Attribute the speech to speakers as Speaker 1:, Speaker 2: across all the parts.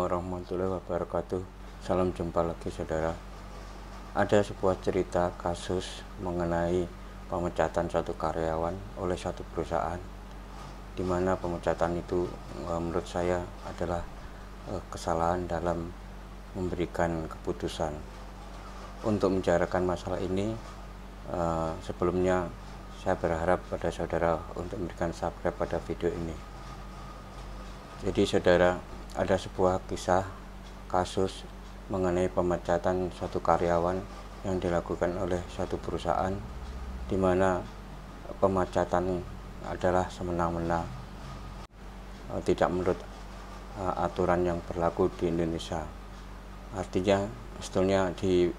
Speaker 1: warahmatullahi wabarakatuh. Salam jumpa lagi saudara. Ada sebuah cerita kasus mengenai pemecatan satu karyawan oleh satu perusahaan, di mana pemecatan itu menurut saya adalah kesalahan dalam memberikan keputusan. Untuk membicarakan masalah ini, sebelumnya saya berharap pada saudara untuk memberikan subscribe pada video ini. Jadi saudara, ada sebuah kisah kasus mengenai pemecatan satu karyawan yang dilakukan oleh satu perusahaan, di mana pemecatan adalah semena-mena, tidak menurut aturan yang berlaku di Indonesia. Artinya sebetulnya di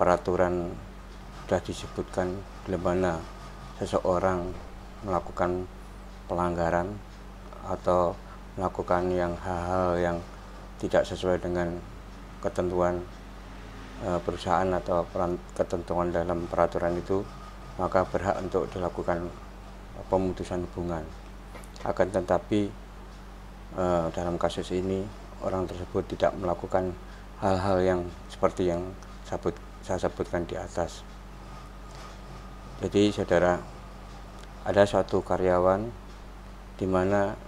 Speaker 1: peraturan sudah disebutkan di mana seseorang melakukan pelanggaran atau melakukan hal-hal yang tidak sesuai dengan ketentuan perusahaan atau ketentuan dalam peraturan itu, maka berhak untuk dilakukan pemutusan hubungan. Akan tetapi dalam kasus ini orang tersebut tidak melakukan hal-hal yang seperti yang saya sebutkan di atas. Jadi saudara, ada suatu karyawan di mana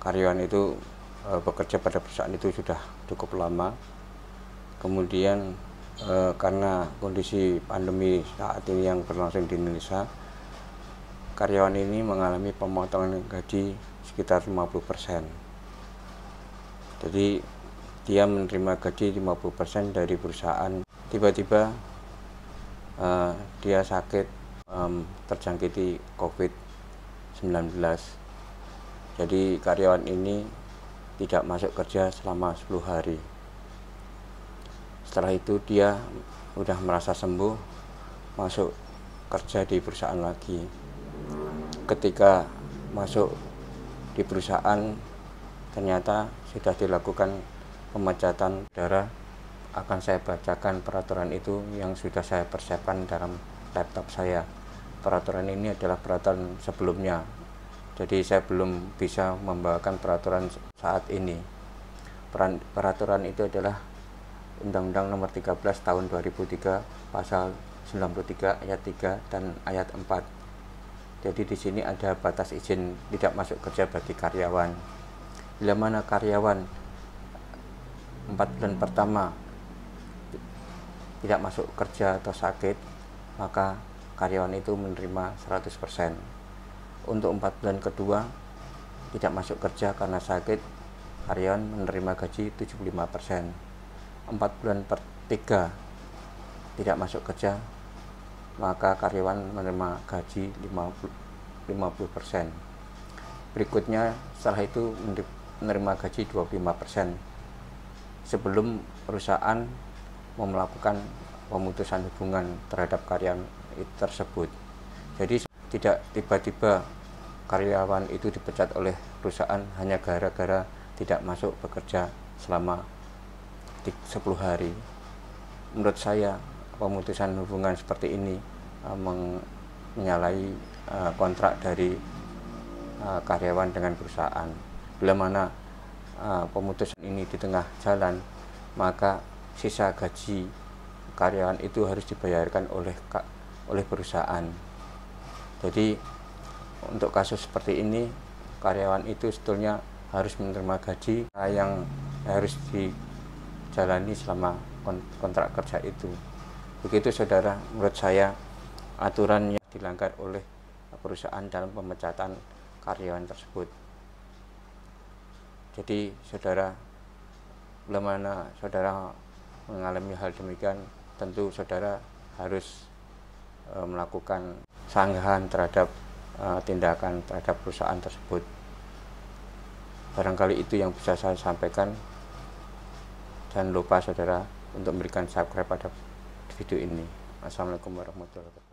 Speaker 1: karyawan itu bekerja pada perusahaan itu sudah cukup lama. Kemudian karena kondisi pandemi saat ini yang berlangsung di Indonesia, karyawan ini mengalami pemotongan gaji sekitar 50%. Jadi dia menerima gaji 50% dari perusahaan. Tiba-tiba dia sakit, terjangkiti COVID-19. Jadi karyawan ini tidak masuk kerja selama 10 hari. Setelah itu dia sudah merasa sembuh, masuk kerja di perusahaan lagi. Ketika masuk di perusahaan, ternyata sudah dilakukan pemecatan. Saudara, akan saya bacakan peraturan itu yang sudah saya persiapkan dalam laptop saya. Peraturan ini adalah peraturan sebelumnya, jadi saya belum bisa membawakan peraturan saat ini. Peraturan itu adalah Undang-Undang Nomor 13 Tahun 2003, Pasal 93 Ayat 3 dan Ayat 4. Jadi di sini ada batas izin tidak masuk kerja bagi karyawan. Bila mana karyawan 4 bulan pertama tidak masuk kerja atau sakit, maka karyawan itu menerima 100%. Untuk 4 bulan kedua tidak masuk kerja karena sakit, karyawan menerima gaji 75%. 4 bulan ketiga tidak masuk kerja, maka karyawan menerima gaji 50%. Berikutnya setelah itu menerima gaji 25% sebelum perusahaan melakukan pemutusan hubungan terhadap karyawan tersebut. Jadi tidak tiba-tiba karyawan itu dipecat oleh perusahaan hanya gara-gara tidak masuk bekerja selama 10 hari. Menurut saya pemutusan hubungan seperti ini menyalahi kontrak dari karyawan dengan perusahaan. Bila mana pemutusan ini di tengah jalan, maka sisa gaji karyawan itu harus dibayarkan oleh perusahaan. Jadi untuk kasus seperti ini, karyawan itu sebetulnya harus menerima gaji yang harus dijalani selama kontrak kerja itu. Begitu saudara, menurut saya aturan yang dilanggar oleh perusahaan dalam pemecatan karyawan tersebut. Jadi saudara, bila mana saudara mengalami hal demikian, tentu saudara harus melakukan sanggahan terhadap tindakan terhadap perusahaan tersebut. Barangkali itu yang bisa saya sampaikan. Jangan lupa saudara untuk memberikan subscribe pada video ini. Assalamualaikum warahmatullahi wabarakatuh.